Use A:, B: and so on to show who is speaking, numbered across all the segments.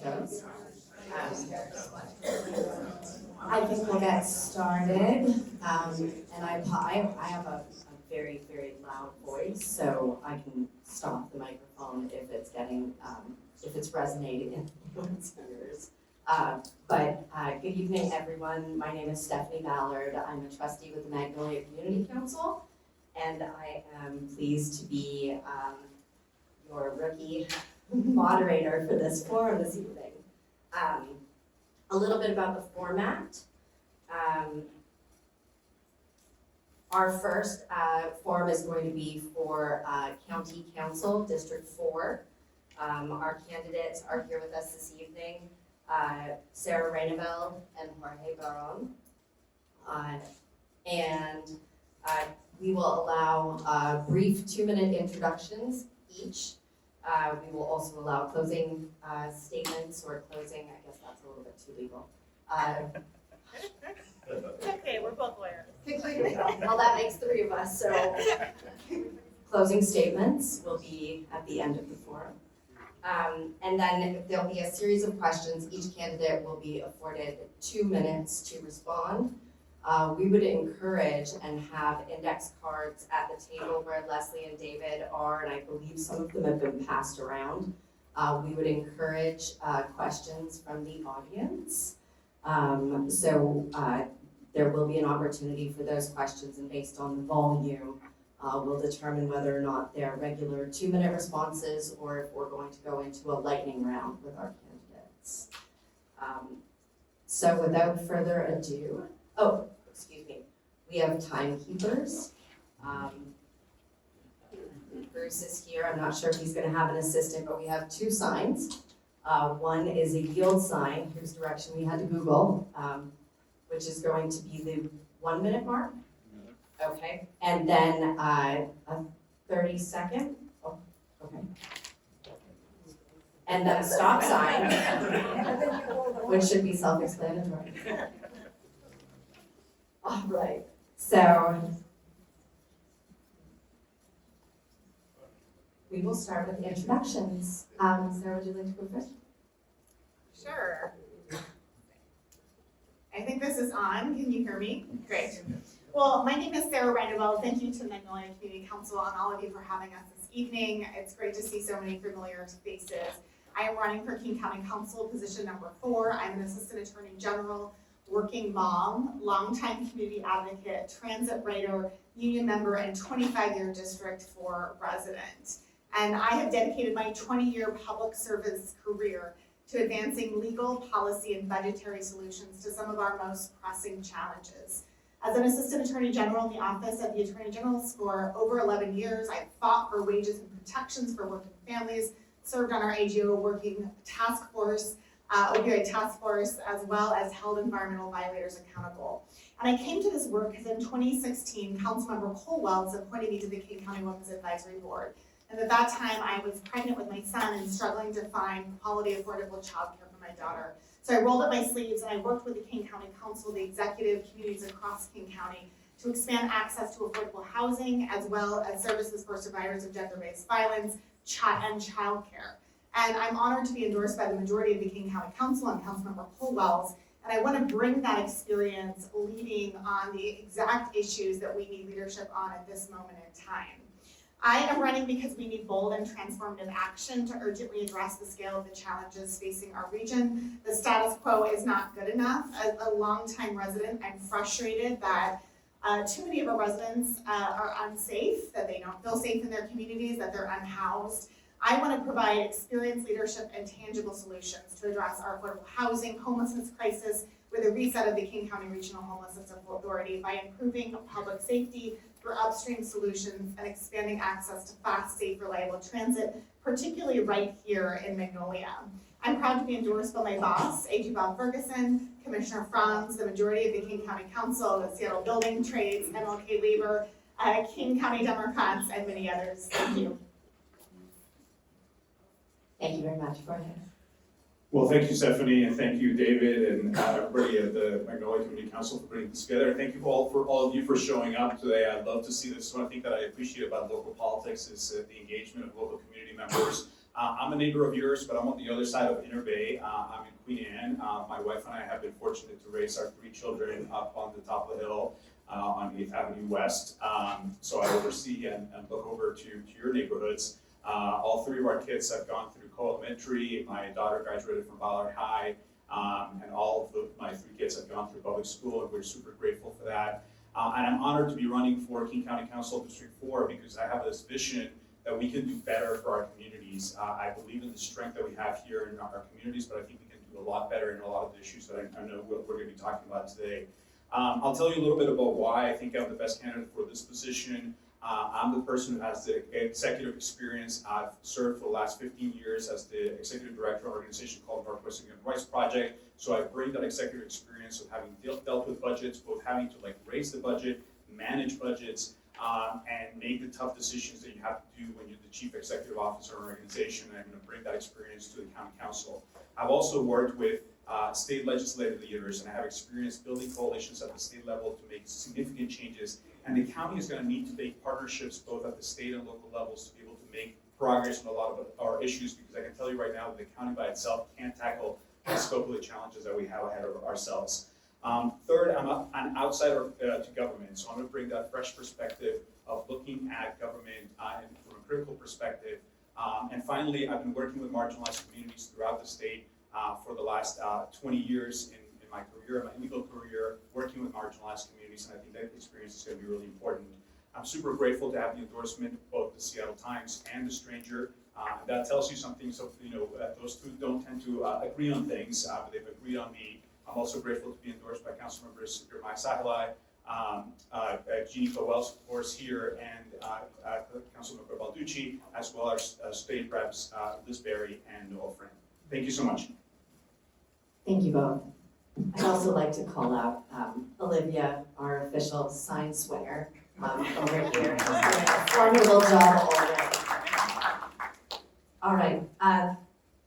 A: goes. I think we'll get started. And I have a very, very loud voice, so I can stop the microphone if it's getting, if it's resonating in anyone's ears. But good evening, everyone. My name is Stephanie Ballard. I'm a trustee with the Magnolia Community Council, and I am pleased to be your rookie moderator for this forum this evening. A little bit about the format. Our first forum is going to be for County Council, District 4. Our candidates are here with us this evening, Sarah Rainabel and Jorge Baron. We will allow brief 2-minute introductions each. We will also allow closing statements or closing, I guess that's a little bit too legal.
B: It's okay, we're both lawyers.
A: Well, that makes 3 of us, so closing statements will be at the end of the forum. And then there'll be a series of questions. Each candidate will be afforded 2 minutes to respond. We would encourage and have index cards at the table where Leslie and David are, and I believe some of them have been passed around. We would encourage questions from the audience. There will be an opportunity for those questions, and based on the volume, we'll determine whether or not they're regular 2-minute responses or if we're going to go into a lightning round with our candidates. So without further ado, excuse me, we have timekeepers. Bruce is here. I'm not sure if he's going to have an assistant, but we have 2 signs. One is a yield sign, whose direction we had to Google, which is going to be the 1-minute mark. Okay, and then a 30-second. Oh, okay. And then a stop sign, which should be self-explanatory. All right, so we will start with the introductions. Sarah, would you like to go first?
B: Sure. I think this is on. Can you hear me? Great. Well, my name is Sarah Rainabel. Thank you to the Magnolia Community Council and all of you for having us this evening. It's great to see so many familiar faces. I am running for King County Council, position number 4. I'm an Assistant Attorney General, working mom, longtime community advocate, transit writer, union member, and 25-year District 4 resident. And I have dedicated my 20-year public service career to advancing legal, policy, and budgetary solutions to some of our most pressing challenges. As an Assistant Attorney General in the Office of the Attorney General for over 11 years, I've fought for wages and protections for working families, served on our AGO working task force, opioid task force, as well as held environmental violators accountable. And I came to this work because in 2016, Councilmember Colwell's appointed me to the King County Women's Advisory Board. And at that time, I was pregnant with my son and struggling to find quality, affordable childcare for my daughter. So I rolled up my sleeves and I worked with the King County Council, the executive communities across King County to expand access to affordable housing, as well as services for survivors of gender-based violence and childcare. And I'm honored to be endorsed by the majority of the King County Council and Councilmember Colwell's. And I want to bring that experience leading on the exact issues that we need leadership on at this moment in time. I am running because we need bold and transformative action to urgently address the scale of the challenges facing our region. The status quo is not good enough. As a longtime resident, I'm frustrated that too many of our residents are unsafe, that they don't feel safe in their communities, that they're unhoused. I want to provide experienced leadership and tangible solutions to address our affordable housing, homelessness crisis with a reset of the King County Regional Homelessness Authority by improving public safety through upstream solutions and expanding access to fast, safe, reliable transit, particularly right here in Magnolia. I'm proud to be endorsed by my boss, AG Bob Ferguson, Commissioner Franz, the majority of the King County Council, the Seattle Building Trades, MLK Labor, King County Democrats, and many others. Thank you.
A: Thank you very much. Go ahead.
C: Well, thank you, Stephanie, and thank you, David, and everybody at the Magnolia Community Council for putting this together. Thank you all of you for showing up today. I'd love to see this. One thing that I appreciate about local politics is the engagement of local community members. I'm a neighbor of yours, but I'm on the other side of Inner Bay. I'm in Queen Anne. My wife and I have been fortunate to raise our 3 children up on the top of the hill on 8th Avenue West. So I oversee and look over to your neighborhoods. All 3 of our kids have gone through co-elementary. My daughter graduated from Ballard High, and all of my 3 kids have gone through public school, and we're super grateful for that. And I'm honored to be running for King County Council District 4 because I have this vision that we can do better for our communities. I believe in the strength that we have here in our communities, but I think we can do a lot better in a lot of the issues that I know we're going to be talking about today. I'll tell you a little bit about why I think I'm the best candidate for this position. I'm the person who has the executive experience. I've served for the last 15 years as the executive director of an organization called Northwest Human Rights Project. So I bring that executive experience of having dealt with budgets, both having to raise the budget, manage budgets, and make the tough decisions that you have to do when you're the chief executive officer of an organization. And I'm going to bring that experience to the county council. I've also worked with state legislative leaders, and I have experience building coalitions at the state level to make significant changes. And the county is going to need to make partnerships both at the state and local levels to be able to make progress on a lot of our issues, because I can tell you right now that the county by itself can't tackle the scope of the challenges that we have ahead of ourselves. Third, I'm an outsider to government, so I'm going to bring that fresh perspective of looking at government from a critical perspective. And finally, I've been working with marginalized communities throughout the state for the last 20 years in my career, my legal career, working with marginalized communities, and I think that experience is going to be really important. I'm super grateful to have the endorsement of both the Seattle Times and the Stranger. That tells you something. So those 2 don't tend to agree on things, but they've agreed on me. I'm also grateful to be endorsed by Councilmembers Mike Sahalai, Jeannie Wells, of course, here, and Councilmember Balducci, as well as State Reps Liz Berry and Noel Friend. Thank you so much.
A: Thank you both. I'd also like to call out Olivia, our official sign swinger over here. She's doing a formidable job already. All right.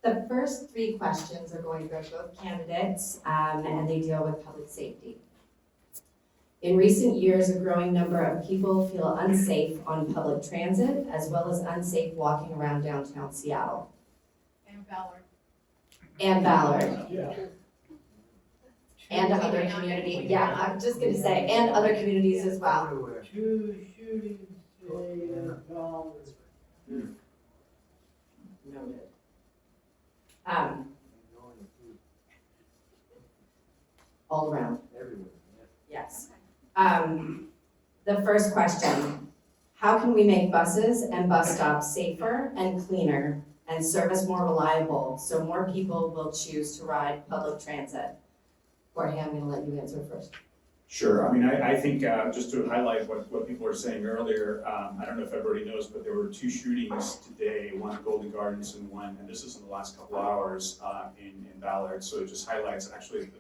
A: The first 3 questions are going to go to both candidates, and they deal with public safety. In recent years, a growing number of people feel unsafe on public transit, as well as unsafe walking around downtown Seattle.
D: And Ballard.
A: And Ballard.
E: Yeah.
A: And other community, yeah, I'm just gonna say, and other communities as well.
E: 2 shootings in Ballard.
A: Noted. All around,
E: Everywhere.
A: yes. The first question, how can we make buses and bus stops safer and cleaner and service more reliable so more people will choose to ride public transit? Jorge, I'm gonna let you answer first.
C: Sure. I mean, I think just to highlight what people were saying earlier, I don't know if everybody knows, but there were 2 shootings today, one at Golden Gardens and this is in the last couple hours in Ballard. So it just highlights, actually,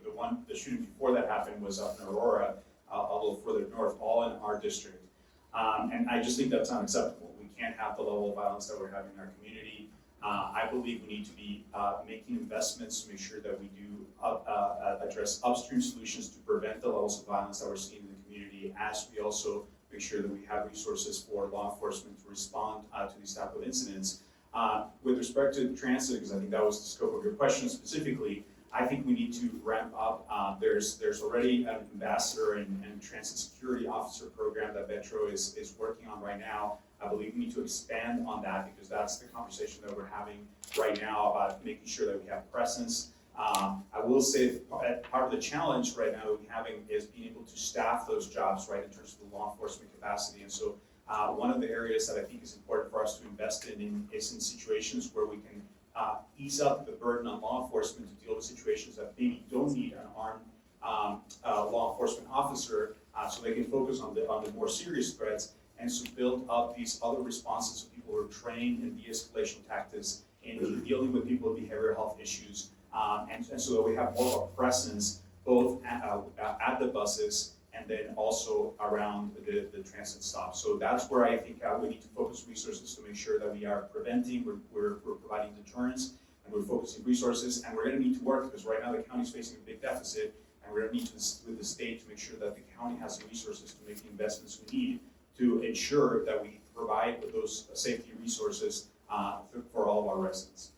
C: the shooting before that happened was up in Aurora, a little further north, all in our district. And I just think that's unacceptable. We can't have the level of violence that we're having in our community. I believe we need to be making investments to make sure that we do address upstream solutions to prevent the levels of violence that we're seeing in the community, as we also make sure that we have resources for law enforcement to respond to these type of incidents. With respect to transit, because I think that was the scope of your question specifically, I think we need to ramp up. There's already an ambassador and transit security officer program that Metro is working on right now. I believe we need to expand on that because that's the conversation that we're having right now about making sure that we have presence. I will say that part of the challenge right now that we're having is being able to staff those jobs, right, in terms of the law enforcement capacity. And so one of the areas that I think is important for us to invest in is in situations where we can ease up the burden on law enforcement to deal with situations that maybe don't need an armed law enforcement officer, so they can focus on the more serious threats, and so build up these other responses of people who are trained in de-escalation tactics in dealing with people with behavioral health issues, and so that we have more of a presence both at the buses and then also around the transit stops. So that's where I think we need to focus resources to make sure that we are preventing, we're providing deterrence, and we're focusing resources, and we're going to need to work because right now the county is facing a big deficit, and we're going to need to, with the state, to make sure that the county has the resources to make the investments we need to ensure that we provide those safety resources for all of our residents.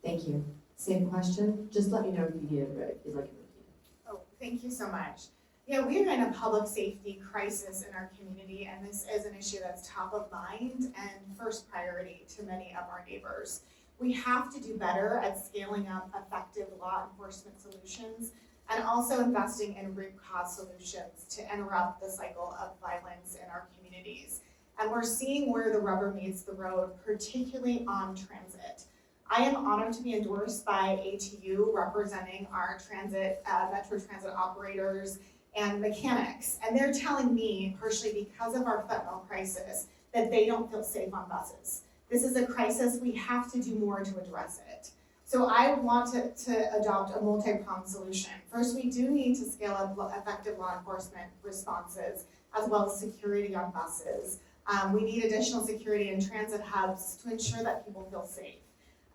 A: Thank you. Same question, just let me know if you need it, if you'd like it repeated.
B: Oh, thank you so much. Yeah, we are in a public safety crisis in our community, and this is an issue that's top of mind and first priority to many of our neighbors. We have to do better at scaling up effective law enforcement solutions and also investing in root cause solutions to interrupt the cycle of violence in our communities. And we're seeing where the rubber meets the road, particularly on transit. I am honored to be endorsed by ATU representing our Metro Transit operators and mechanics. And they're telling me, partially because of our fentanyl crisis, that they don't feel safe on buses. This is a crisis, we have to do more to address it. So I want to adopt a multi-pronged solution. First, we do need to scale up effective law enforcement responses, as well as security on buses. We need additional security in transit hubs to ensure that people feel safe.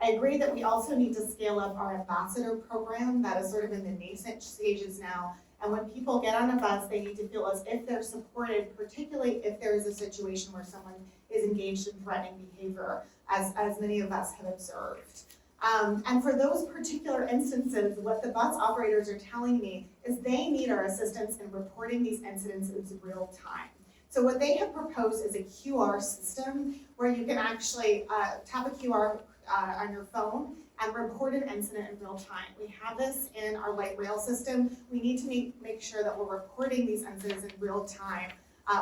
B: I agree that we also need to scale up our ambassador program that is sort of in the nascent stages now. And when people get on a bus, they need to feel as if they're supported, particularly if there is a situation where someone is engaged in threatening behavior, as many of us have observed. And for those particular instances, what the bus operators are telling me is they need our assistance in reporting these incidents in real time. So what they have proposed is a QR system where you can actually tap a QR on your phone and report an incident in real time. We have this in our light rail system. We need to make sure that we're reporting these incidents in real time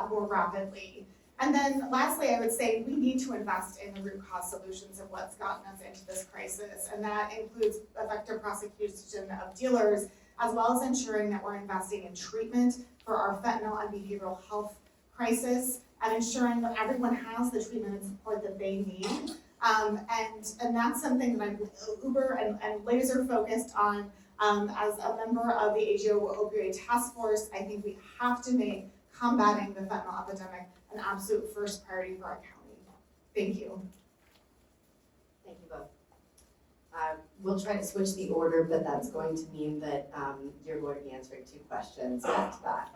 B: more rapidly. And then lastly, I would say we need to invest in the root cause solutions of what's gotten us into this crisis. And that includes effective prosecution of dealers, as well as ensuring that we're investing in treatment for our fentanyl and behavioral health crisis, and ensuring that everyone has the treatment and support that they need. And that's something that I'm uber and laser focused on as a member of the AGO opioid task force. I think we have to make combating the fentanyl epidemic an absolute first priority for our county. Thank you.
A: Thank you both. We'll try to switch the order, but that's going to mean that you're going to be answering two questions back to back.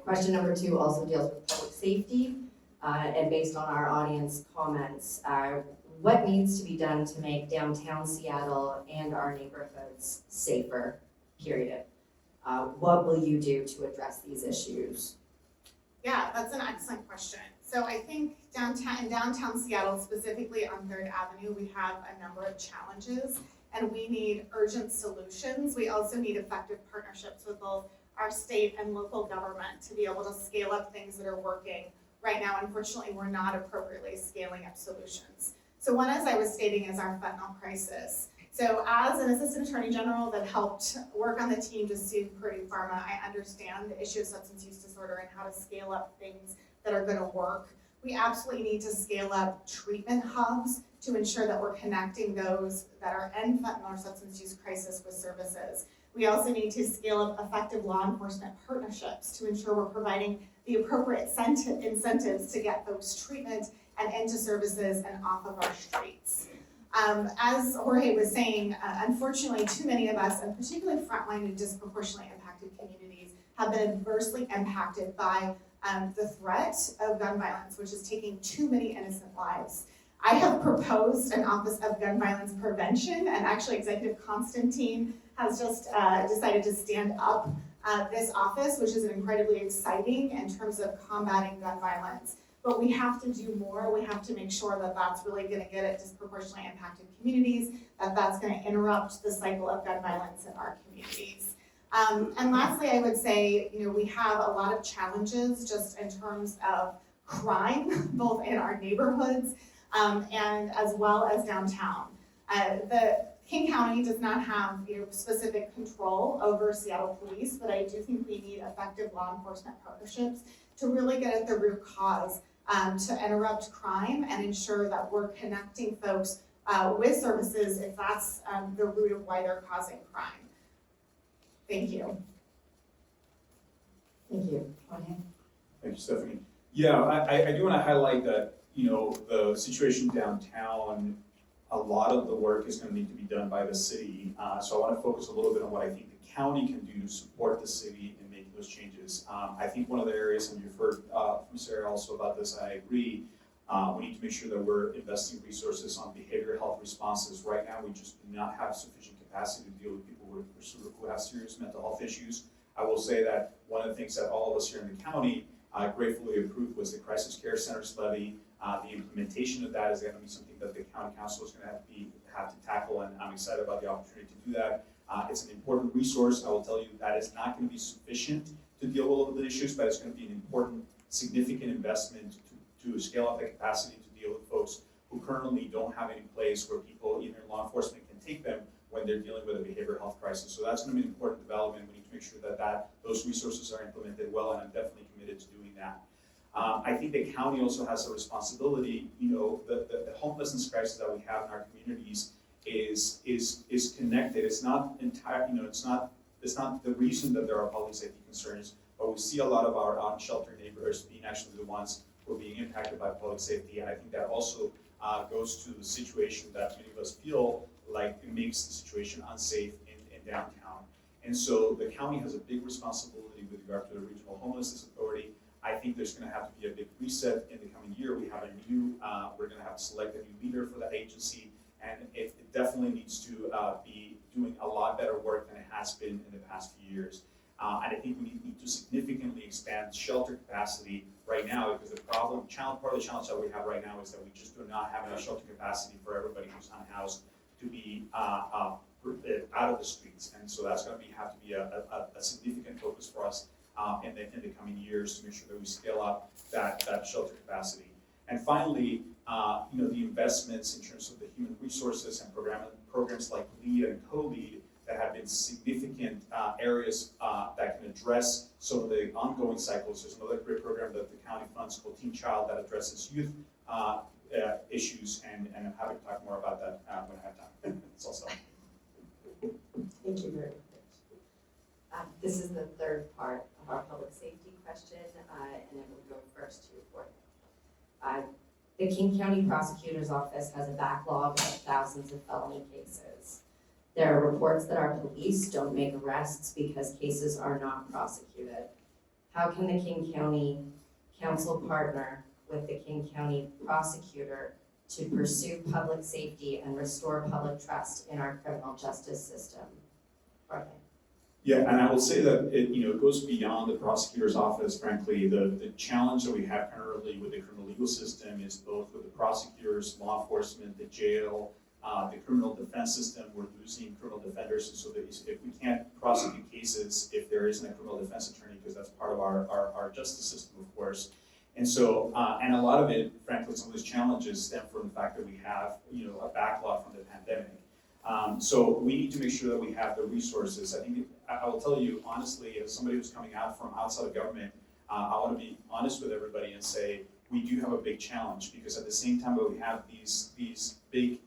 A: Question number 2 also deals with public safety, and based on our audience comments, what needs to be done to make downtown Seattle and our neighborhoods safer, period? What will you do to address these issues?
B: Yeah, that's an excellent question. So I think in downtown Seattle, specifically on 3rd Avenue, we have a number of challenges and we need urgent solutions. We also need effective partnerships with both our state and local government to be able to scale up things that are working. Right now, unfortunately, we're not appropriately scaling up solutions. So one, as I was stating, is our fentanyl crisis. So as an assistant attorney general that helped work on the team to sue Purdue Pharma, I understand the issue of substance use disorder and how to scale up things that are gonna work. We absolutely need to scale up treatment hubs to ensure that we're connecting those that are in fentanyl or substance use crisis with services. We also need to scale up effective law enforcement partnerships to ensure we're providing the appropriate incentives to get folks treatment and into services and off of our streets. As Jorge was saying, unfortunately, too many of us, and particularly frontline and disproportionately impacted communities, have been adversely impacted by the threat of gun violence, which is taking too many innocent lives. I have proposed an Office of Gun Violence Prevention, and actually Executive Constantine has just decided to stand up this office, which is incredibly exciting in terms of combating gun violence. But we have to do more. We have to make sure that that's really gonna get at disproportionately impacted communities, that that's gonna interrupt the cycle of gun violence in our communities. And lastly, I would say, we have a lot of challenges just in terms of crime, both in our neighborhoods and as well as downtown. The King County does not have specific control over Seattle police, but I do think we need effective law enforcement partnerships to really get at the root cause, to interrupt crime and ensure that we're connecting folks with services if that's the root of why they're causing crime. Thank you.
A: Thank you. Jorge?
C: Thank you, Stephanie. Yeah, I do want to highlight that, the situation downtown, a lot of the work is going to need to be done by the city. So I want to focus a little bit on what I think the county can do to support the city in making those changes. I think one of the areas, and you've heard from Sarah also about this, I agree, We need to make sure that we're investing resources on behavioral health responses. Right now, we just do not have sufficient capacity to deal with people who have serious mental health issues. I will say that one of the things that all of us here in the county gratefully approved was the crisis care centers levy. The implementation of that is going to be something that the county council is going to have to tackle, and I'm excited about the opportunity to do that. It's an important resource. I will tell you that is not going to be sufficient to deal with all of the issues, but it's going to be an important, significant investment to scale up the capacity to deal with folks who currently don't have any place where people, even law enforcement, can take them when they're dealing with a behavioral health crisis. So that's going to be an important development. We need to make sure that those resources are implemented well, and I'm definitely committed to doing that. I think the county also has a responsibility. The homelessness crisis that we have in our communities is connected. It's not entire. It's not the reason that there are public safety concerns, but we see a lot of our unsheltered neighbors being actually the ones who are being impacted by public safety, and I think that also goes to the situation that many of us feel like it makes the situation unsafe in downtown. And so the county has a big responsibility with regard to the Regional Homelessness Authority. I think there's going to have to be a big reset in the coming year. We have we're going to have to select a new leader for that agency, and it definitely needs to be doing a lot better work than it has been in the past few years. And I think we need to significantly expand shelter capacity right now, because part of the challenge that we have right now is that we just do not have enough shelter capacity for everybody who's unhoused to be out of the streets. And so that's going to have to be a significant focus for us in the coming years to make sure that we scale up that shelter capacity. And finally, the investments in terms of the human resources and programs like LEAD and Co-LEAD that have been significant areas that can address some of the ongoing cycles. There's another great program that the county funds called Teen Child that addresses youth issues, and I'm happy to talk more about that when I have time. It's also.
A: Thank you very much. This is the third part of our public safety question, and it will go first to report. The King County Prosecutor's Office has a backlog of thousands of felony cases. There are reports that our police don't make arrests because cases are not prosecuted. How can the King County Council partner with the King County Prosecutor to pursue public safety and restore public trust in our criminal justice system? Jorge.
C: Yeah, and I will say that it goes beyond the prosecutor's office, frankly. The challenge that we have currently with the criminal legal system is both with the prosecutors, law enforcement, the jail, the criminal defense system. We're losing criminal defenders, and so that if we can't prosecute cases, if there isn't a criminal defense attorney, because that's part of our justice system, of course. And so, and a lot of it, frankly, some of those challenges stem from the fact that we have, a backlog from the pandemic. So we need to make sure that we have the resources. I will tell you honestly, as somebody who's coming out from outside of government, I want to be honest with everybody and say we do have a big challenge, because at the same time that we have these big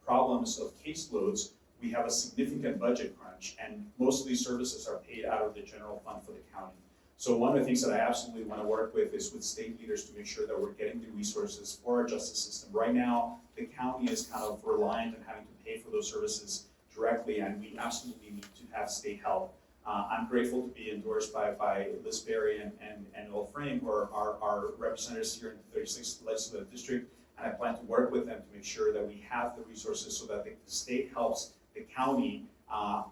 C: problems of caseloads, we have a significant budget crunch, and most of these services are paid out of the general fund for the county. So one of the things that I absolutely want to work with is with state leaders to make sure that we're getting the resources for our justice system. Right now, the county is kind of reliant on having to pay for those services directly, and we absolutely need to have state help. I'm grateful to be endorsed by Liz Berry and Will Frame, who are our representatives here in the 36th Legislative District, and I plan to work with them to make sure that we have the resources so that the state helps the county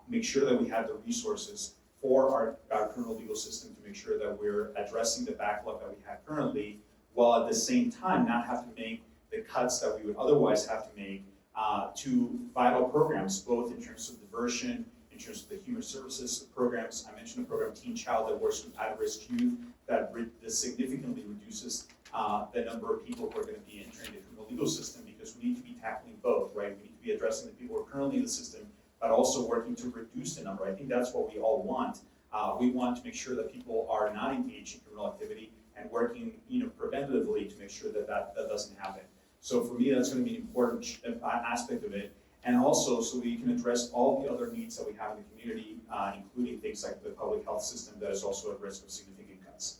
C: make sure that we have the resources for our criminal legal system to make sure that we're addressing the backlog that we have currently, while at the same time not have to make the cuts that we would otherwise have to make to vital programs, both in terms of diversion, in terms of the human services programs. I mentioned the program Teen Child that works with at-risk youth that significantly reduces the number of people who are going to be entering the criminal legal system, because we need to be tackling both, right? We need to be addressing the people who are currently in the system, but also working to reduce the number. I think that's what we all want. We want to make sure that people are not engaged in criminal activity and working, preventatively to make sure that doesn't happen. So for me, that's going to be an important aspect of it. And also, so we can address all the other needs that we have in the community, including things like the public health system that is also at risk of significant cuts.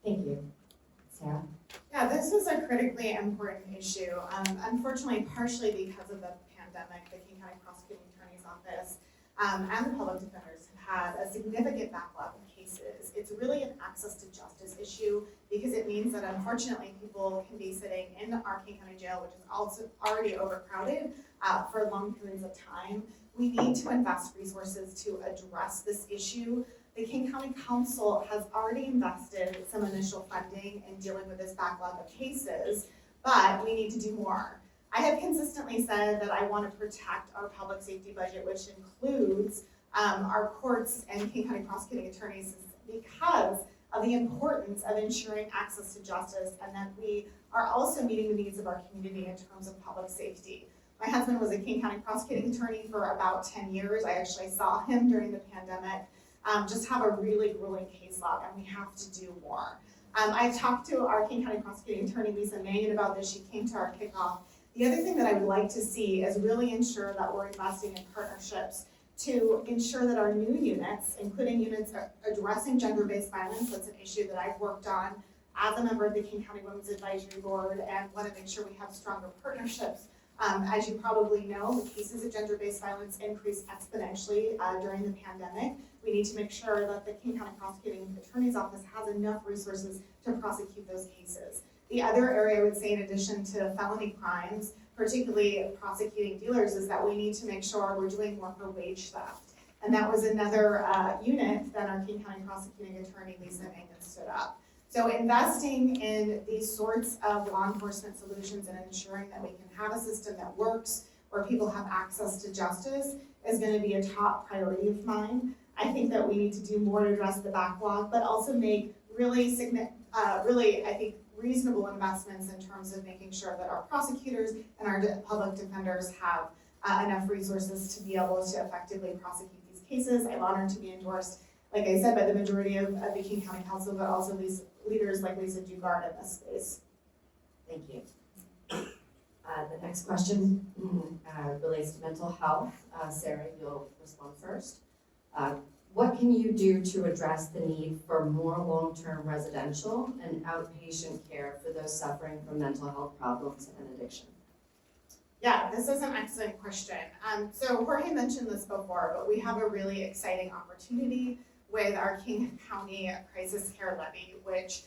A: Thank you. Sarah?
B: Yeah, this is a critically important issue. Unfortunately, partially because of the pandemic, the King County Prosecuting Attorney's Office and the public defenders have had a significant backlog of cases. It's really an access to justice issue because it means that unfortunately people can be sitting in our King County Jail, which is also already overcrowded, for long periods of time. We need to invest resources to address this issue. The King County Council has already invested some initial funding in dealing with this backlog of cases, but we need to do more. I have consistently said that I want to protect our public safety budget, which includes our courts and King County prosecuting attorneys, because of the importance of ensuring access to justice and that we are also meeting the needs of our community in terms of public safety. My husband was a King County prosecuting attorney for about 10 years. I actually saw him during the pandemic just have a really grueling case log, and we have to do more. I've talked to our King County prosecuting attorney, Lisa Mannion, about this. She came to our kickoff. The other thing that I would like to see is really ensure that we're investing in partnerships to ensure that our new units, including units addressing gender-based violence, that's an issue that I've worked on as a member of the King County Women's Advisory Board, and want to make sure we have stronger partnerships. As you probably know, the cases of gender-based violence increased exponentially during the pandemic. We need to make sure that the King County Prosecuting Attorney's Office has enough resources to prosecute those cases. The other area I would say, in addition to felony crimes, particularly prosecuting dealers, is that we need to make sure we're doing more for wage theft. And that was another unit that our King County Prosecuting Attorney, Lisa Mannion, stood up. So investing in these sorts of law enforcement solutions and ensuring that we can have a system that works, where people have access to justice, is going to be a top priority of mine. I think that we need to do more to address the backlog, but also make really, I think, reasonable investments in terms of making sure that our prosecutors and our public defenders have enough resources to be able to effectively prosecute these cases. I'm honored to be endorsed, like I said, by the majority of the King County Council, but also these leaders like Lisa Dugard in this space.
A: Thank you. The next question relates to mental health. Sarah, you'll respond first. What can you do to address the need for more long-term residential and outpatient care for those suffering from mental health problems and addiction?
B: Yeah, this is an excellent question. So Jorge mentioned this before, but we have a really exciting opportunity with our King County Crisis Care Levy, which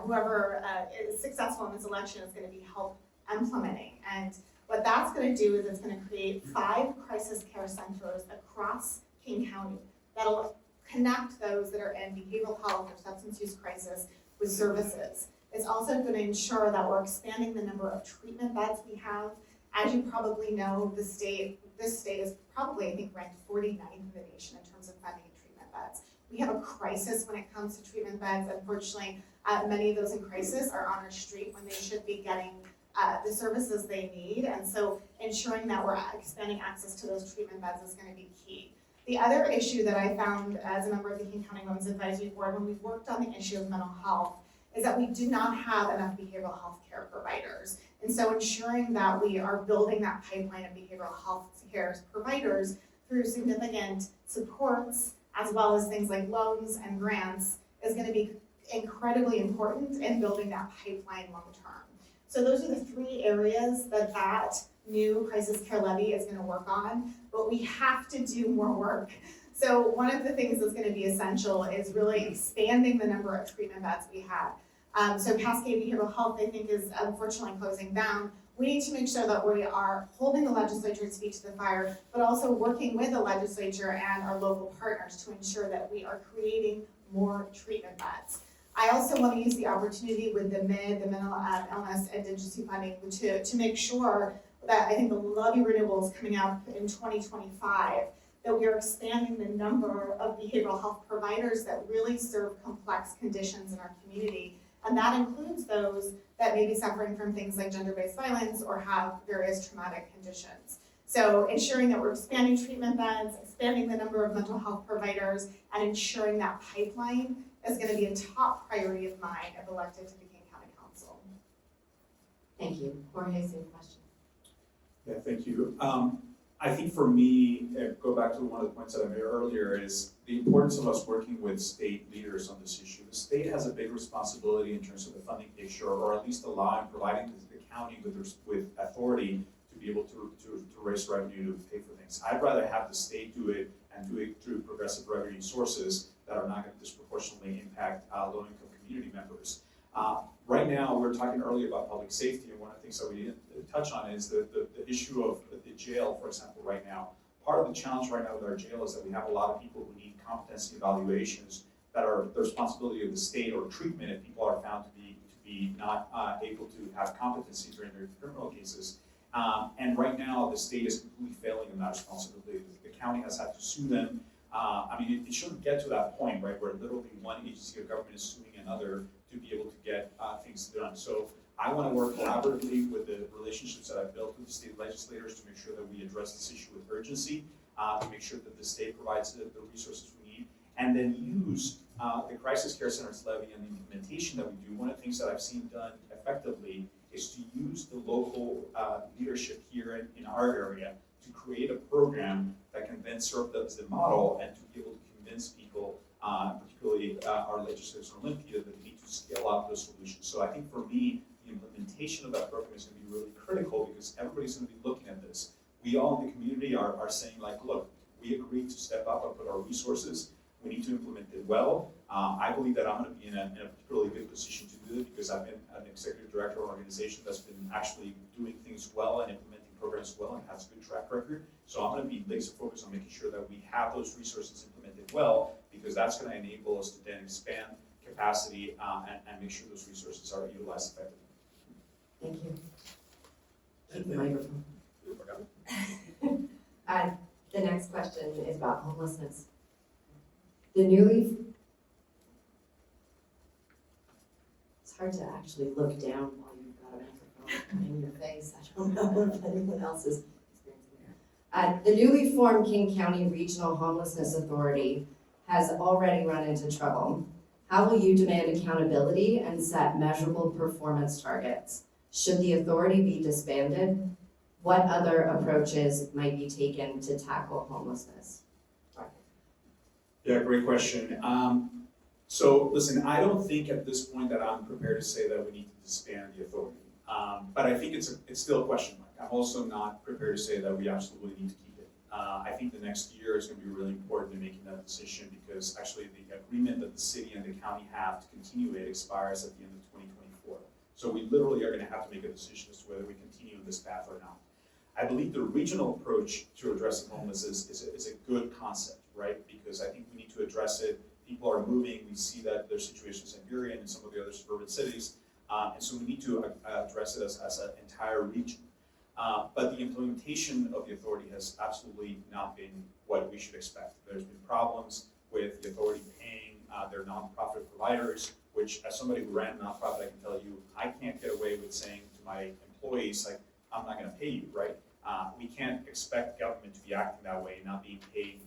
B: whoever is successful in this election is going to be help implementing. And what that's going to do is it's going to create 5 crisis care centers across King County that'll connect those that are in behavioral health or substance use crisis with services. It's also going to ensure that we're expanding the number of treatment beds we have. As you probably know, this state is probably, I think, ranked 49th in the nation in terms of funding treatment beds. We have a crisis when it comes to treatment beds. Unfortunately, many of those in crisis are on our street when they should be getting the services they need. And so ensuring that we're expanding access to those treatment beds is going to be key. The other issue that I found as a member of the King County Women's Advisory Board when we worked on the issue of mental health is that we do not have enough behavioral health care providers. And so ensuring that we are building that pipeline of behavioral health care providers through significant supports, as well as things like loans and grants, is going to be incredibly important in building that pipeline long term. So those are the 3 areas that new crisis care levy is going to work on, but we have to do more work. So one of the things that's going to be essential is really expanding the number of treatment beds we have. So Cascade Behavioral Health, I think, is unfortunately closing down. We need to make sure that we are holding the legislature's feet to the fire, but also working with the legislature and our local partners to ensure that we are creating more treatment beds. I also want to use the opportunity with the MID, the Mental Illness and Indigency Funding, to make sure that I think the levy renewal is coming out in 2025, that we are expanding the number of behavioral health providers that really serve complex conditions in our community. And that includes those that may be suffering from things like gender-based violence or have various traumatic conditions. So ensuring that we're expanding treatment beds, expanding the number of mental health providers, and ensuring that pipeline is going to be a top priority of mine if elected to the King County Council.
A: Thank you. Jorge, same question.
C: Yeah, thank you. I think for me, go back to one of the points that I made earlier, is the importance of us working with state leaders on this issue. The state has a big responsibility in terms of the funding picture, or at least allowing, providing to the county with authority to be able to raise revenue to pay for things. I'd rather have the state do it and do it through progressive revenue sources that are not going to disproportionately impact low-income community members. Right now, we were talking earlier about public safety, and one of the things that we didn't touch on is the issue of the jail, for example, right now. Part of the challenge right now with our jail is that we have a lot of people who need competency evaluations that are the responsibility of the state, or treatment if people are found to be not able to have competency during their criminal cases. And right now, the state is completely failing in that responsibility. The county has had to sue them. I mean, it shouldn't get to that point, right, where literally one agency of government is suing another to be able to get things done. So I want to work collaboratively with the relationships that I've built with the state legislators to make sure that we address this issue with urgency, to make sure that the state provides the resources we need, and then use the crisis care centers levy and the implementation that we do. One of the things that I've seen done effectively is to use the local leadership here in our area to create a program that can then serve as the model and to be able to convince people, particularly our legislators in Olympia, that we need to scale out those solutions. So I think for me, the implementation of that program is going to be really critical because everybody's going to be looking at this. We all in the community are saying like, look, we agreed to step up and put our resources. We need to implement it well. I believe that I'm going to be in a particularly good position to do it because I've been an executive director of an organization that's been actually doing things well and implementing programs well and has a good track record. So I'm going to be laser focused on making sure that we have those resources implemented well, because that's going to enable us to then expand capacity and make sure those resources are utilized effectively.
A: Thank you. Keep the microphone. The next question is about homelessness. It's hard to actually look down while you've got a microphone in your face. I don't know if anyone else is experiencing that. The newly formed King County Regional Homelessness Authority has already run into trouble. How will you demand accountability and set measurable performance targets? Should the authority be disbanded? What other approaches might be taken to tackle homelessness?
C: Yeah, great question. So listen, I don't think at this point that I'm prepared to say that we need to disband the authority. But I think it's still a question mark. I'm also not prepared to say that we absolutely need to keep it. I think the next year is going to be really important in making that decision because actually the agreement that the city and the county have to continue it expires at the end of 2024. So we literally are going to have to make a decision as to whether we continue this path or not. I believe the regional approach to addressing homelessness is a good concept, right? Because I think we need to address it. People are moving. We see that there's situations in Burien and some of the other suburban cities. And so we need to address it as an entire region. But the implementation of the authority has absolutely not been what we should expect. There's been problems with the authority paying their nonprofit providers, which as somebody who ran a nonprofit, I can tell you, I can't get away with saying to my employees, like, I'm not gonna pay you, right? We can't expect government to be acting that way, not being paid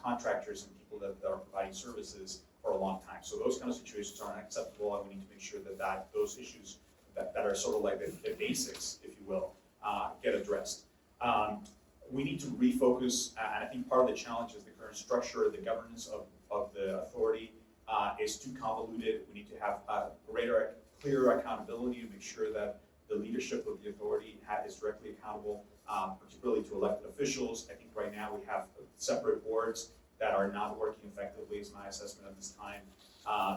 C: contractors and people that are providing services for a long time. So those kind of situations aren't acceptable, and we need to make sure that those issues that are sort of like the basics, if you will, get addressed. We need to refocus, and I think part of the challenge is the current structure, the governance of the authority is too convoluted. We need to have clearer accountability to make sure that the leadership of the authority is directly accountable, particularly to elected officials. I think right now we have separate boards that are not working effectively, is my assessment at this time.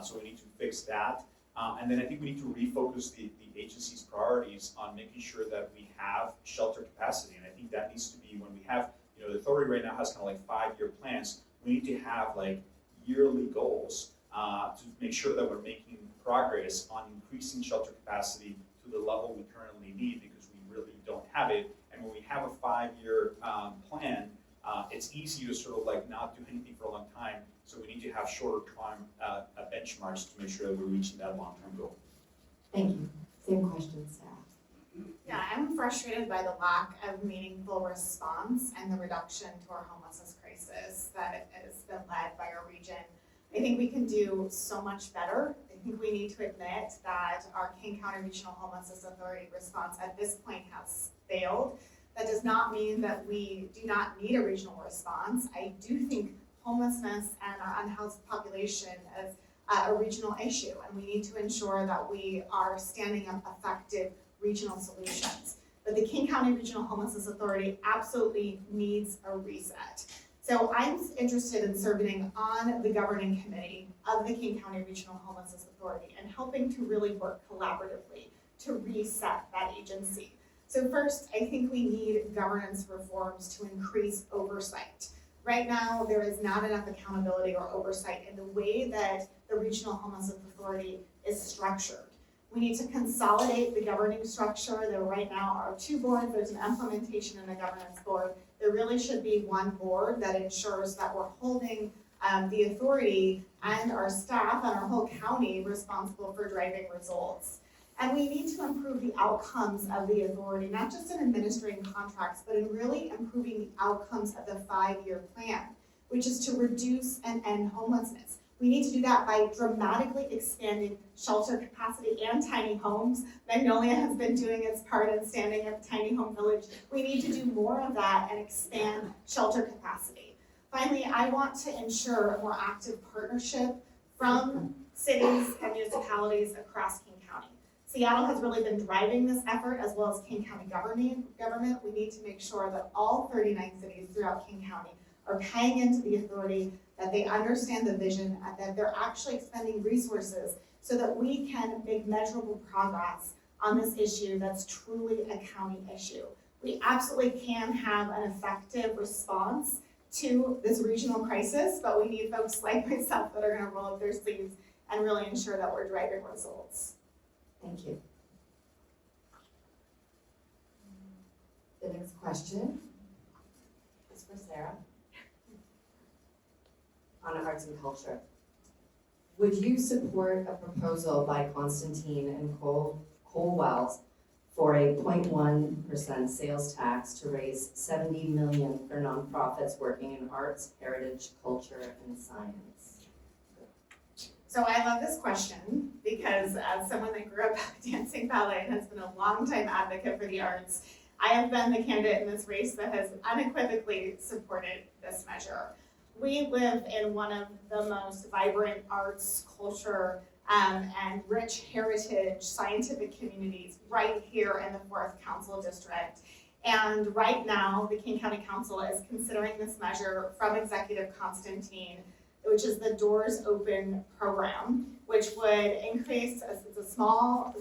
C: So we need to fix that. And then I think we need to refocus the agency's priorities on making sure that we have shelter capacity. And I think that needs to be when we have, the authority right now has kind of like 5-year plans. We need to have like yearly goals to make sure that we're making progress on increasing shelter capacity to the level we currently need, because we really don't have it. And when we have a 5-year plan, it's easy to sort of like not do anything for a long time. So we need to have shorter term benchmarks to make sure that we're reaching that long-term goal.
A: Thank you. Same question, Sarah.
B: Yeah, I'm frustrated by the lack of meaningful response and the reduction to our homelessness crisis that has been led by our region. I think we can do so much better. I think we need to admit that our King County Regional Homelessness Authority response at this point has failed. That does not mean that we do not need a regional response. I do think homelessness and our unhoused population is a regional issue, and we need to ensure that we are standing up effective regional solutions. but the King County Regional Homelessness Authority absolutely needs a reset. So I'm interested in serving on the governing committee of the King County Regional Homelessness Authority and helping to really work collaboratively to reset that agency. So first, I think we need governance reforms to increase oversight. Right now, there is not enough accountability or oversight in the way that the Regional Homelessness Authority is structured. We need to consolidate the governing structure. There right now are two boards. There's an implementation and a governance board. There really should be one board that ensures that we're holding the authority and our staff and our whole county responsible for driving results. And we need to improve the outcomes of the authority, not just in administering contracts, but in really improving the outcomes of the 5-year plan, which is to reduce and end homelessness. We need to do that by dramatically expanding shelter capacity and tiny homes. Magnolia has been doing its part in standing up Tiny Home Village. We need to do more of that and expand shelter capacity. Finally, I want to ensure a more active partnership from cities and municipalities across King County. Seattle has really been driving this effort, as well as King County government. We need to make sure that all 39 cities throughout King County are paying into the authority, that they understand the vision, and that they're actually expending resources so that we can make measurable progress on this issue that's truly a county issue. We absolutely can have an effective response to this regional crisis, but we need folks like myself that are going to roll up their sleeves and really ensure that we're driving results.
A: Thank you. The next question is for Sarah on arts and culture. Would you support a proposal by Constantine and Colwell for a 0.1% sales tax to raise $70 million for nonprofits working in arts, heritage, culture, and science?
B: So I love this question because as someone that grew up dancing ballet and has been a longtime advocate for the arts, I have been the candidate in this race that has unequivocally supported this measure. We live in one of the most vibrant arts, culture, and rich heritage scientific communities right here in the 4th Council District. And right now, the King County Council is considering this measure from Executive Constantine, which is the Doors Open program, which would increase, it's a small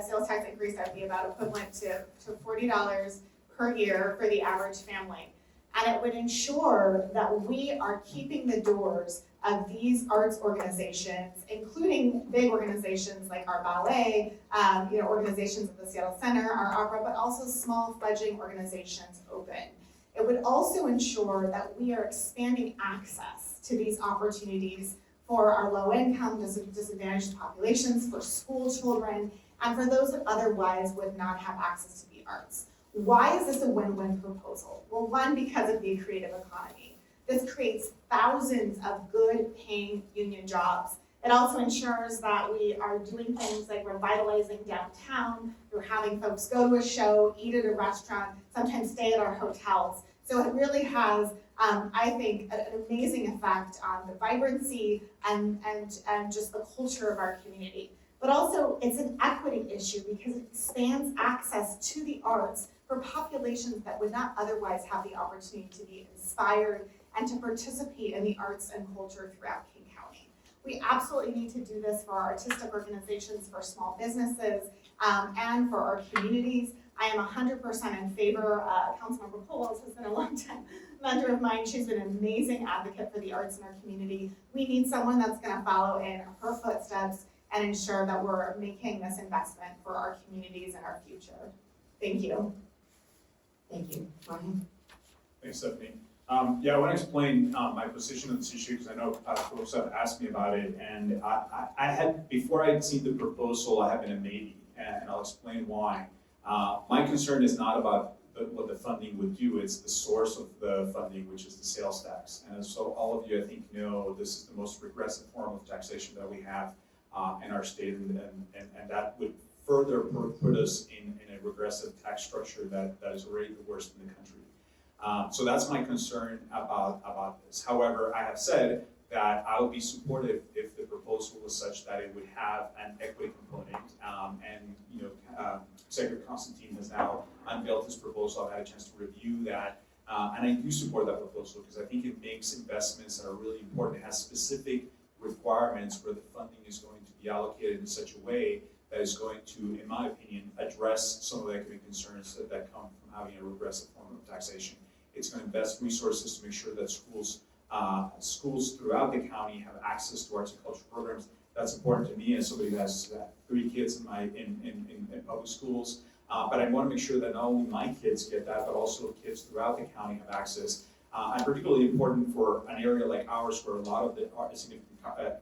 B: sales tax increase that would be about equivalent to $40 per year for the average family. And it would ensure that we are keeping the doors of these arts organizations, including big organizations like our ballet, organizations at the Seattle Center, our opera, but also small fledgling organizations open. It would also ensure that we are expanding access to these opportunities for our low-income, disadvantaged populations, for school children, and for those that otherwise would not have access to the arts. Why is this a win-win proposal? Well, one, because of the creative economy. This creates thousands of good paying union jobs. It also ensures that we are doing things like revitalizing downtown, we're having folks go to a show, eat at a restaurant, sometimes stay at our hotels. So it really has, I think, an amazing effect on the vibrancy and just the culture of our community. But also, it's an equity issue because it expands access to the arts for populations that would not otherwise have the opportunity to be inspired and to participate in the arts and culture throughout King County. We absolutely need to do this for our artistic organizations, for small businesses, and for our communities. I am 100% in favor. Councilmember Colwell has been a long time mentor of mine. She's been an amazing advocate for the arts in our community. We need someone that's going to follow in her footsteps and ensure that we're making this investment for our communities and our future. Thank you.
A: Thank you. Ryan?
C: Thanks, Stephanie. I want to explain my position on this issue because I know folks have asked me about it, and I had, before I had seen the proposal, I had been a maybe, and I'll explain why. My concern is not about what the funding would do, it's the source of the funding, which is the sales tax. And so all of you, I think, know this is the most regressive form of taxation that we have in our state, and that would further put us in a regressive tax structure that is already the worst in the country. So that's my concern about this. However, I have said that I would be supportive if the proposal was such that it would have an equity component and Secretary Constantine has now unveiled his proposal. I've had a chance to review that. And I do support that proposal because I think it makes investments that are really important. It has specific requirements where the funding is going to be allocated in such a way that is going to, in my opinion, address some of the economic concerns that come from having a regressive form of taxation. It's going to invest resources to make sure that schools throughout the county have access to arts and culture programs. That's important to me as somebody who has 3 kids in public schools. But I want to make sure that not only my kids get that, but also kids throughout the county have access. And particularly important for an area like ours where a lot of the significant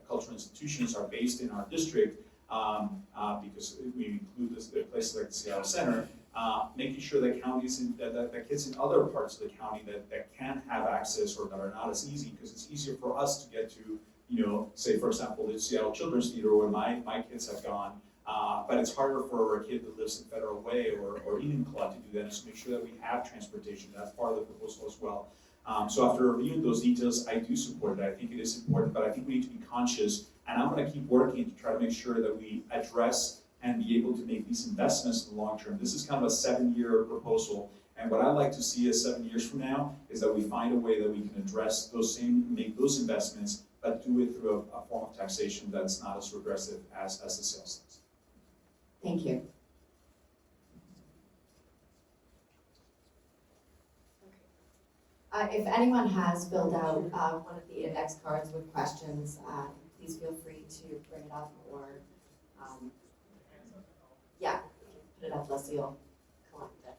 C: cultural institutions are based in our district, because we include the places like the Seattle Center, making sure that that kids in other parts of the county that can have access or that are not as easy, because it's easier for us to get to, say for example, the Seattle Children's Theater where my kids have gone. But it's harder for a kid that lives in Federal Way or Eden Club to do that, is to make sure that we have transportation. That's part of the proposal as well. So after reviewing those details, I do support it. I think it is important, but I think we need to be conscious, and I'm going to keep working to try to make sure that we address and be able to make these investments in the long term. This is kind of a 7-year proposal, and what I'd like to see as 7 years from now is that we find a way that we can address make those investments, but do it through a form of taxation that's not as regressive as the sales tax.
A: Thank you. If anyone has filled out one of the index cards with questions, please feel free to bring it up or, yeah, put it up, Leslie will collect it.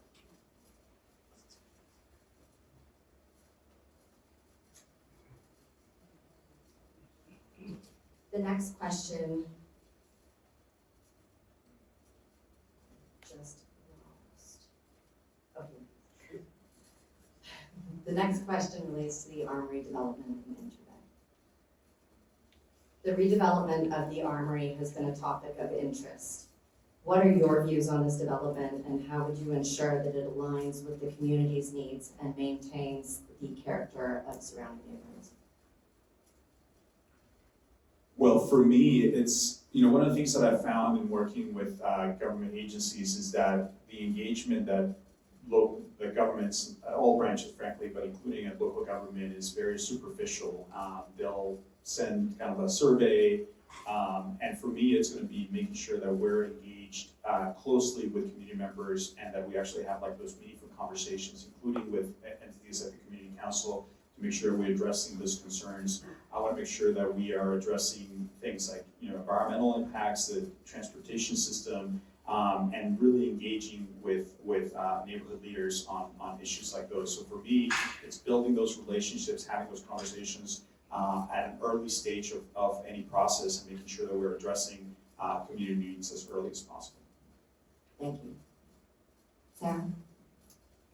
A: The next question just lost. Okay. The next question relates to the Armory development in Interbay. The redevelopment of the Armory has been a topic of interest. What are your views on this development, and how would you ensure that it aligns with the community's needs and maintains the character of surrounding neighborhoods?
C: Well, for me, it's, one of the things that I've found in working with government agencies is that the engagement that the governments, at all branches frankly, but including at local government, is very superficial. They'll send kind of a survey, and for me, it's going to be making sure that we're engaged closely with community members and that we actually have like those meaningful conversations, including with entities like the community council, to make sure we're addressing those concerns. I want to make sure that we are addressing things like environmental impacts, the transportation system, and really engaging with neighborhood leaders on issues like those. So for me, it's building those relationships, having those conversations at an early stage of any process, and making sure that we're addressing community needs as early as possible.
A: Thank you. Sarah?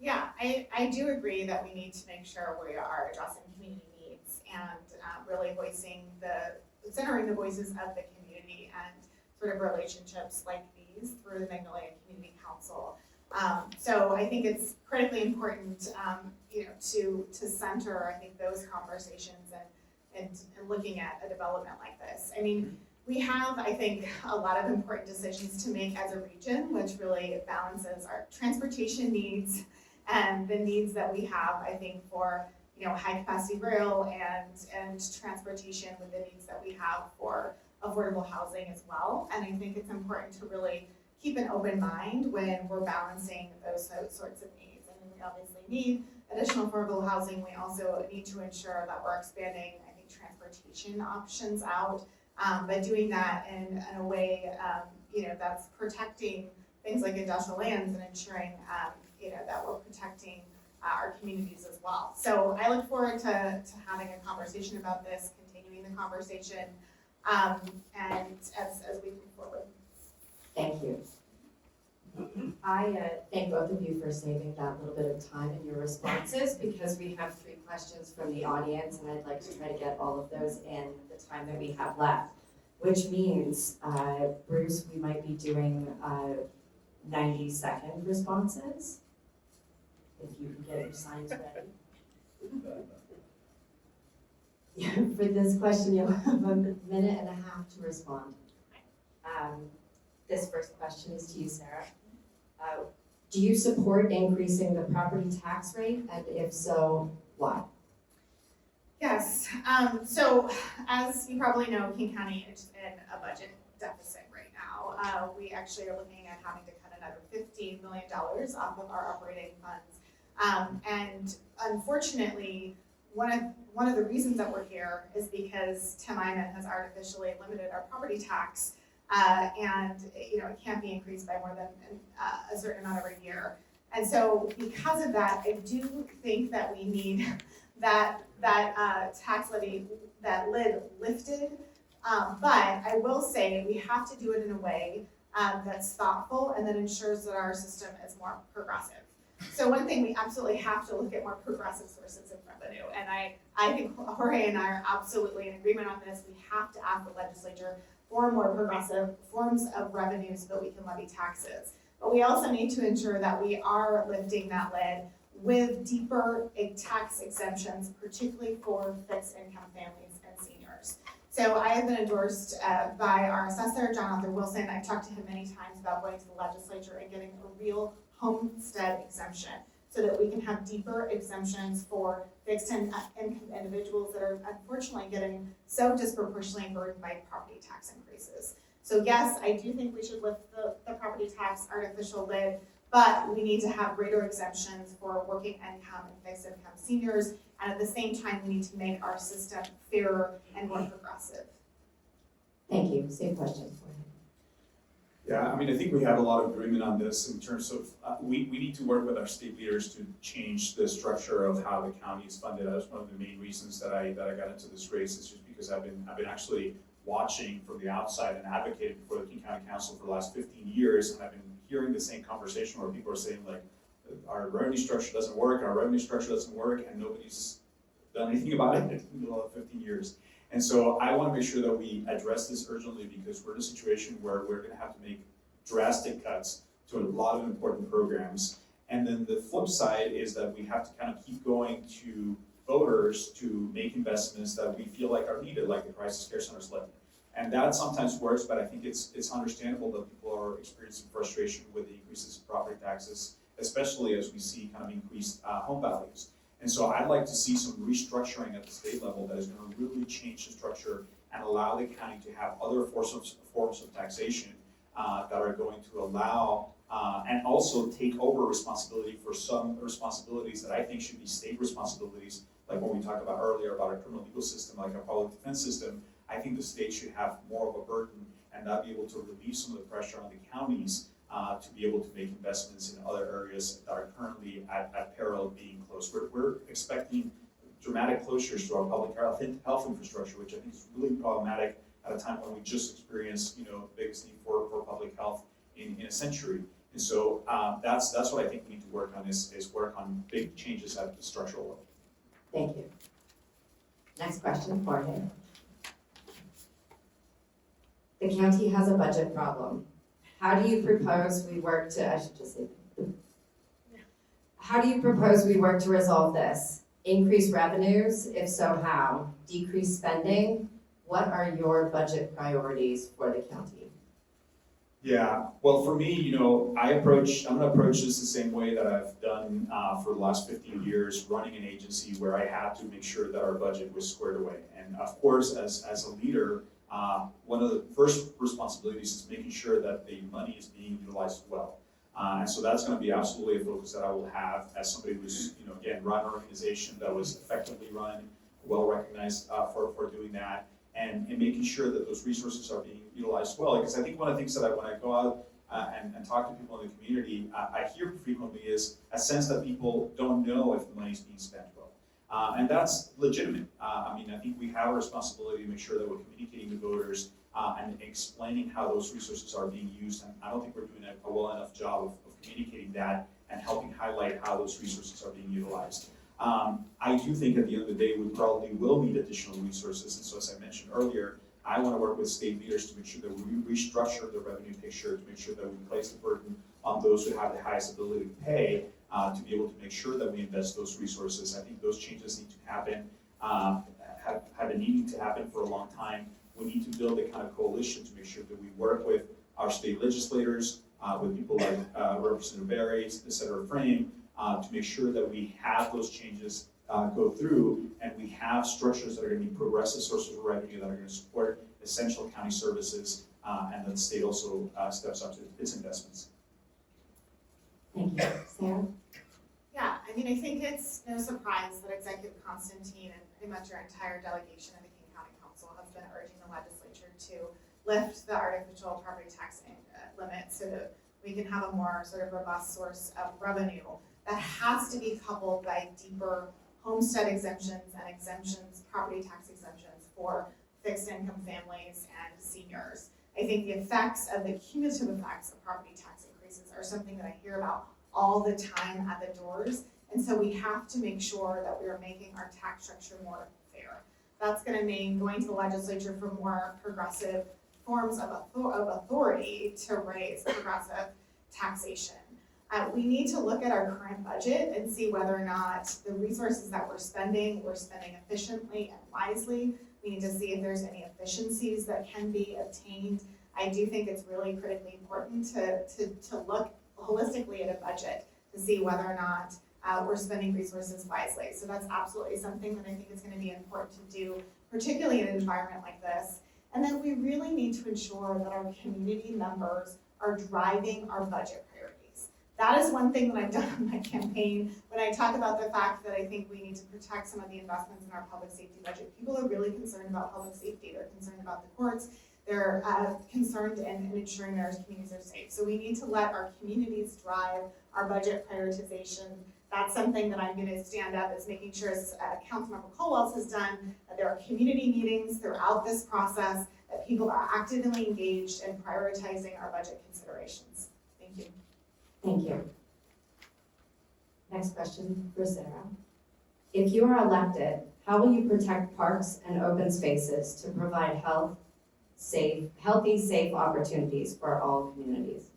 B: Yeah, I do agree that we need to make sure we are addressing community needs and really centering the voices of the community and sort of relationships like these through the Magnolia Community Council. So I think it's critically important, to center, I think, those conversations and looking at a development like this. I mean, we have, I think, a lot of important decisions to make as a region, which really balances our transportation needs and the needs that we have, I think, for high capacity rail and transportation with the needs that we have for affordable housing as well. And I think it's important to really keep an open mind when we're balancing those sorts of needs. I mean, we obviously need additional affordable housing. We also need to ensure that we're expanding, I think, transportation options out, but doing that in a way, that's protecting things like industrial lands and ensuring, that we're protecting our communities as well. So I look forward to having a conversation about this, continuing the conversation, and as we move forward.
A: Thank you. I thank both of you for saving that little bit of time in your responses, because we have 3 questions from the audience, and I'd like to try to get all of those in the time that we have left, which means, Bruce, we might be doing 90-second responses. If you can get your signs ready. For this question, you'll have a minute and a half to respond. This first question is to you, Sarah. Do you support increasing the property tax rate, and if so, why?
B: Yes, so as you probably know, King County is in a budget deficit right now. We actually are looking at having to cut another $15 million off of our operating funds. And unfortunately, one of the reasons that we're here is because Tim Eyman has artificially limited our property tax. And it can't be increased by more than a certain amount every year. And so because of that, I do think that we need that tax levy, that lid lifted. But I will say we have to do it in a way that's thoughtful and that ensures that our system is more progressive. So one thing, we absolutely have to look at more progressive sources of revenue. And I think Jorge and I are absolutely in agreement on this. We have to ask the legislature for more progressive forms of revenue so that we can levy taxes. But we also need to ensure that we are lifting that lid with deeper tax exemptions, particularly for fixed income families and seniors. So I have been endorsed by our assessor, John Arthur Wilson. I've talked to him many times about going to the legislature and getting a real homestead exemption so that we can have deeper exemptions for fixed income individuals that are unfortunately getting so disproportionately burdened by property tax increases. So yes, I do think we should lift the property tax artificial lid, but we need to have greater exemptions for working income and fixed income seniors. And at the same time, we need to make our system fairer and more progressive.
A: Thank you. Same question for him.
C: Yeah, I mean, I think we have a lot of agreement on this in terms of, we need to work with our state leaders to change the structure of how the county is funded. That was one of the main reasons that I got into this race, is just because I've been actually watching from the outside and advocating for the King County Council for the last 15 years, and I've been hearing the same conversation where people are saying like, our revenue structure doesn't work, and nobody's done anything about it in the last 15 years. And so I want to make sure that we address this urgently, because we're in a situation where we're going to have to make drastic cuts to a lot of important programs. And then the flip side is that we have to kind of keep going to voters to make investments that we feel like are needed, like the crisis care centers levy. And that sometimes works, but I think it's understandable that people are experiencing frustration with the increases in property taxes, especially as we see kind of increased home values. And so I'd like to see some restructuring at the state level that is going to really change the structure and allow the county to have other forms of taxation that are going to allow and also take over responsibility for some responsibilities that I think should be state responsibilities, like when we talked about earlier about our criminal legal system, like our public defense system. I think the state should have more of a burden and not be able to relieve some of the pressure on the counties to be able to make investments in other areas that are currently at peril of being closed. We're expecting dramatic closures to our public health infrastructure, which I think is really problematic at a time when we just experienced, the biggest need for public health in a century. And so that's what I think we need to work on is work on big changes at the structural level.
A: Thank you. Next question, Jorge. The county has a budget problem. How do you propose we work to, how do you propose we work to resolve this? Increase revenues? If so, how? Decrease spending? What are your budget priorities for the county?
C: Yeah, well, for me, I'm gonna approach this the same way that I've done for the last 15 years, running an agency where I had to make sure that our budget was squared away. And of course, as a leader, one of the first responsibilities is making sure that the money is being utilized well. And so that's going to be absolutely a focus that I will have as somebody who's, again, run an organization that was effectively run, well recognized for doing that, and making sure that those resources are being utilized well. Because I think one of the things that when I go out and talk to people in the community, I hear frequently is a sense that people don't know if the money's being spent well. And that's legitimate. I think we have a responsibility to make sure that we're communicating to voters and explaining how those resources are being used. And I don't think we're doing a well enough job of communicating that and helping highlight how those resources are being utilized. I do think at the end of the day, we probably will need additional resources. And so as I mentioned earlier, I want to work with state leaders to make sure that we restructure the revenue picture, to make sure that we place the burden on those who have the highest ability to pay, to be able to make sure that we invest those resources. I think those changes need to happen, have been needing to happen for a long time. We need to build a kind of coalition to make sure that we work with our state legislators, with people like Representative Barry, Senator Frame, to make sure that we have those changes go through, and we have structures that are going to be progressive sources of revenue that are going to support essential county services, and that the state also steps up to its investments.
A: Thank you. Sarah?
B: Yeah, I mean, I think it's no surprise that Executive Constantine and pretty much our entire delegation of the King County Council has been urging the legislature to lift the artificial property tax limit so that we can have a more sort of robust source of revenue. That has to be coupled by deeper homestead exemptions and exemptions, property tax exemptions for fixed income families and seniors. I think the effects of the cumulative effects of property tax increases are something that I hear about all the time at the doors. And so we have to make sure that we are making our tax structure more fair. That's going to mean going to the legislature for more progressive forms of authority to raise progressive taxation. We need to look at our current budget and see whether or not the resources that we're spending efficiently and wisely. We need to see if there's any efficiencies that can be obtained. I do think it's really critically important to look holistically at a budget to see whether or not we're spending resources wisely. So that's absolutely something that I think is going to be important to do, particularly in an environment like this. And then we really need to ensure that our community members are driving our budget priorities. That is one thing that I've done on my campaign. When I talk about the fact that I think we need to protect some of the investments in our public safety budget, people are really concerned about public safety. They're concerned about the courts. They're concerned in ensuring their communities are safe. So we need to let our communities drive our budget prioritization. That's something that I'm going to stand up is making sure, as Councilmember Colwell has done, that there are community meetings throughout this process, that people are actively engaged in prioritizing our budget considerations. Thank you.
A: Thank you. Next question for Sarah. If you are elected, how will you protect parks and open spaces to provide healthy, safe opportunities for all communities?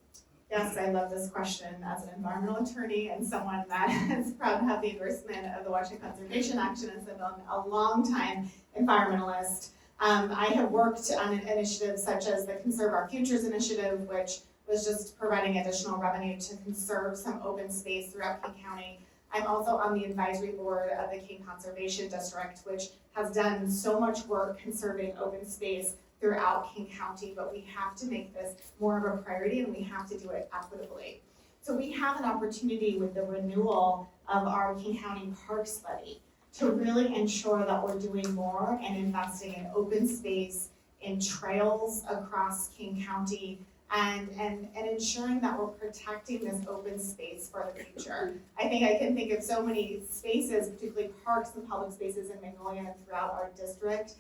B: Yes, I love this question as an environmental attorney and someone that is proud to have the endorsement of the Washington Conservation Action and have been a long-time environmentalist. I have worked on initiatives such as the Conserve Our Futures initiative, which was just providing additional revenue to conserve some open space throughout King County. I'm also on the advisory board of the King Conservation District, which has done so much work conserving open space throughout King County, but we have to make this more of a priority and we have to do it equitably. So we have an opportunity with the renewal of our King County Parks Levy to really ensure that we're doing more and investing in open space, in trails across King County, and ensuring that we're protecting this open space for the future. I think I can think of so many spaces, particularly parks and public spaces in Magnolia and throughout our district,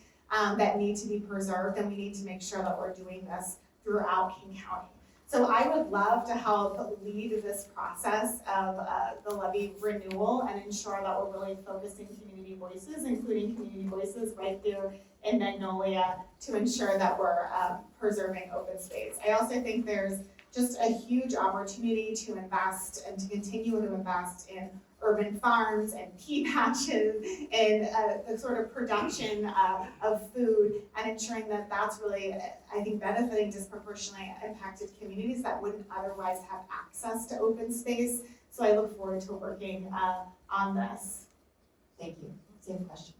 B: that need to be preserved, and we need to make sure that we're doing this throughout King County. So I would love to help lead this process of the levy renewal and ensure that we're really focusing community voices, including community voices right there in Magnolia, to ensure that we're preserving open space. I also think there's just a huge opportunity to invest and to continue to invest in urban farms and pea patches and the sort of production of food, and ensuring that that's really, I think, benefiting disproportionately impacted communities that wouldn't otherwise have access to open space. So I look forward to working on this.
A: Thank you. Same question.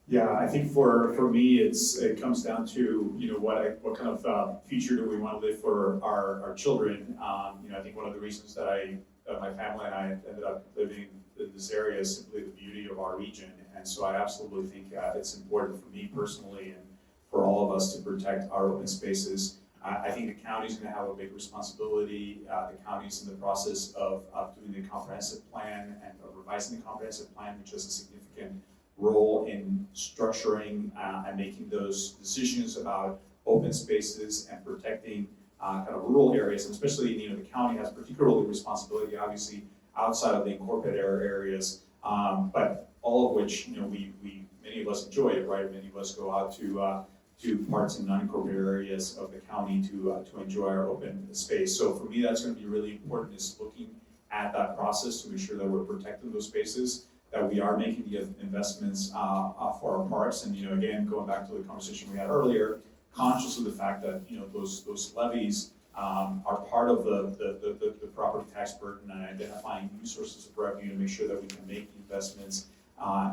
C: Yeah, I think for me, it comes down to, what kind of future do we want to live for our children? I think one of the reasons that my family and I ended up living in this area is simply the beauty of our region. And so I absolutely think it's important for me personally and for all of us to protect our open spaces. I think the county's going to have a big responsibility. The county's in the process of doing the comprehensive plan and revising the comprehensive plan, which has a significant role in structuring and making those decisions about open spaces and protecting kind of rural areas, and especially, the county has particularly responsibility, obviously, outside of the incorporated areas, but all of which, many of us enjoy it, right? Many of us go out to parts in non-incorporated areas of the county to enjoy our open space. So for me, that's going to be really important, is looking at that process to make sure that we're protecting those spaces, that we are making the investments for our parks. And again, going back to the conversation we had earlier, conscious of the fact that, those levies are part of the property tax burden, and identifying new sources of revenue to make sure that we can make investments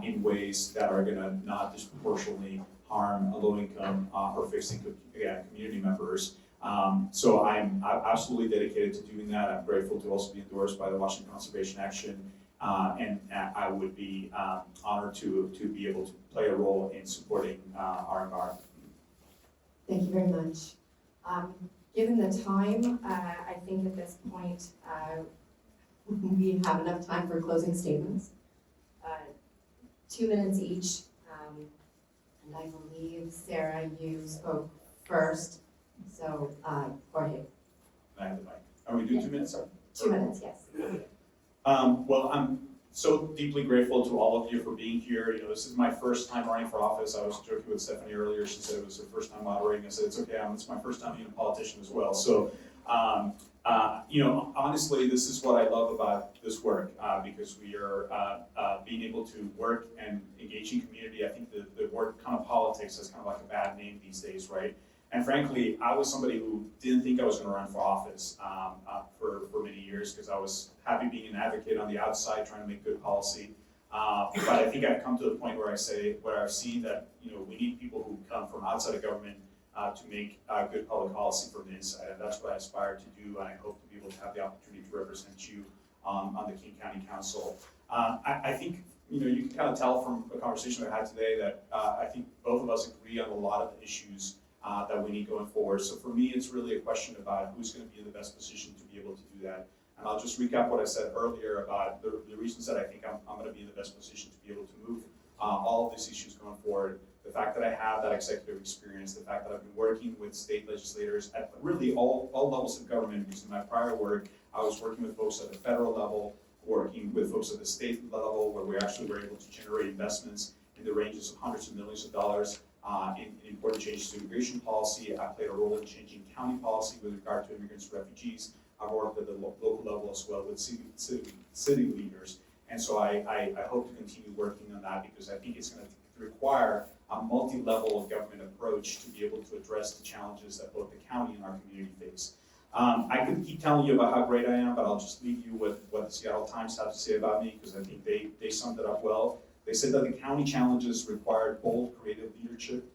C: in ways that are gonna not disproportionately harm low-income or fixed-income community members. So I'm absolutely dedicated to doing that. I'm grateful to also be endorsed by the Washington Conservation Action, and I would be honored to be able to play a role in supporting our environment.
A: Thank you very much. Given the time, I think at this point, we have enough time for closing statements. 2 minutes each, and I believe, Sarah, you spoke first, so Jorge.
C: I have the mic. Are we doing 2 minutes? Or?
A: 2 minutes, yes.
C: Well, I'm so deeply grateful to all of you for being here. This is my first time running for office. I was joking with Stephanie earlier. She said it was her first time moderating. I said, it's okay, it's my first time being a politician as well. So, honestly, this is what I love about this work, because we are being able to work and engage in community. I think the word kind of politics has kind of like a bad name these days, right? And frankly, I was somebody who didn't think I was going to run for office for many years, because I was happy being an advocate on the outside, trying to make good policy. But I think I've come to the point where I've seen that we need people who come from outside of government to make good public policy from the inside, and that's what I aspire to do. And I hope to be able to have the opportunity to represent you on the King County Council. I think you can kind of tell from the conversation we had today that I think both of us agree on a lot of the issues that we need going forward. So for me, it's really a question about who's going to be in the best position to be able to do that. And I'll just recap what I said earlier about the reasons that I think I'm going to be in the best position to be able to move all of these issues going forward. The fact that I have that executive experience, the fact that I've been working with state legislators at really all levels of government, because in my prior work, I was working with folks at the federal level, working with folks at the state level, where we actually were able to generate investments in the ranges of hundreds of millions of dollars in important changes to immigration policy. I played a role in changing county policy with regard to immigrants and refugees. I've worked at the local level as well with city leaders. And so I hope to continue working on that, because I think it's going to require a multi-level of government approach to be able to address the challenges that both the county and our community face. I could keep telling you about how great I am, but I'll just leave you with what the Seattle Times have to say about me, because I think they summed it up well. They said that the county challenges required bold, creative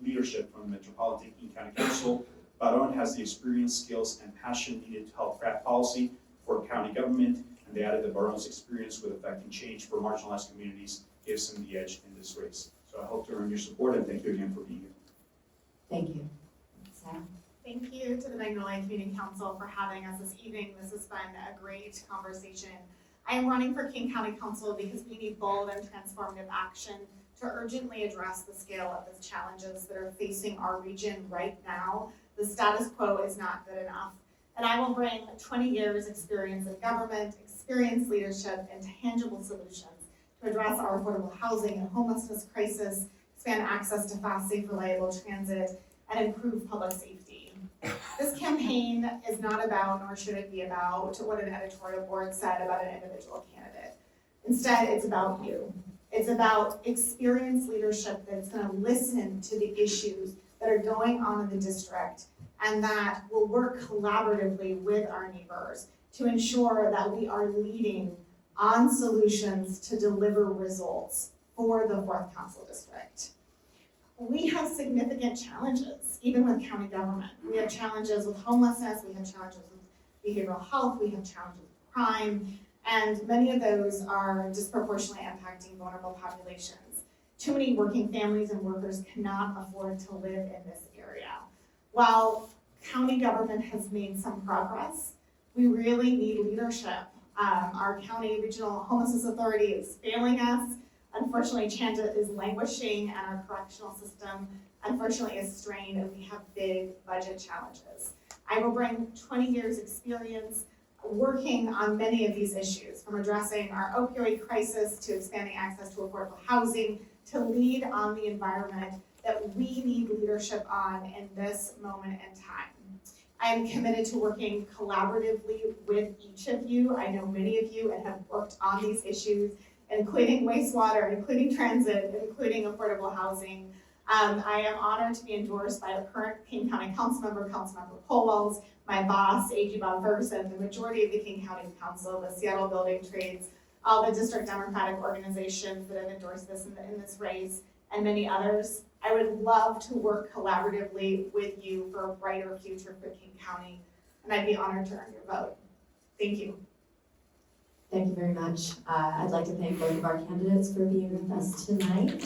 C: leadership from the Metropolitan King County Council. Barron has the experience, skills, and passion needed to help craft policy for county government, and they added that Barron's experience with affecting change for marginalized communities gives him the edge in this race. So I hope to earn your support, and thank you again for being here.
A: Thank you. Sarah?
B: Thank you to the Magnolia Community Council for having us this evening. This has been a great conversation. I am running for King County Council because we need bold and transformative action to urgently address the scale of the challenges that are facing our region right now. The status quo is not good enough. And I will bring 20 years experience in government, experience leadership, and tangible solutions to address our affordable housing and homelessness crisis, expand access to fast, safe, reliable transit, and improve public safety. This campaign is not about, nor should it be about, what an editorial board said about an individual candidate. Instead, it's about you. It's about experienced leadership that's going to listen to the issues that are going on in the district, and that will work collaboratively with our neighbors to ensure that we are leading on solutions to deliver results for the 4th Council District. We have significant challenges, even with county government. We have challenges with homelessness, we have challenges with behavioral health, we have challenges with crime, and many of those are disproportionately impacting vulnerable populations. Too many working families and workers cannot afford to live in this area. While county government has made some progress, we really need leadership. Our county regional homelessness authority is failing us. Unfortunately, Chanta is languishing, and our correctional system, unfortunately, is strained, and we have big budget challenges. I will bring 20 years experience working on many of these issues, from addressing our opioid crisis to expanding access to affordable housing, to lead on the environment that we need leadership on in this moment in time. I am committed to working collaboratively with each of you. I know many of you and have worked on these issues, including wastewater, including transit, including affordable housing. I am honored to be endorsed by the current King County Councilmember Colwells, my boss, A.G. Bob Ferguson, the majority of the King County Council, the Seattle Building Trades, all the district Democratic organizations that have endorsed this in this race, and many others. I would love to work collaboratively with you for a brighter future for King County, and I'd be honored to earn your vote. Thank you.
A: Thank you very much. I'd like to thank both of our candidates for being with us tonight.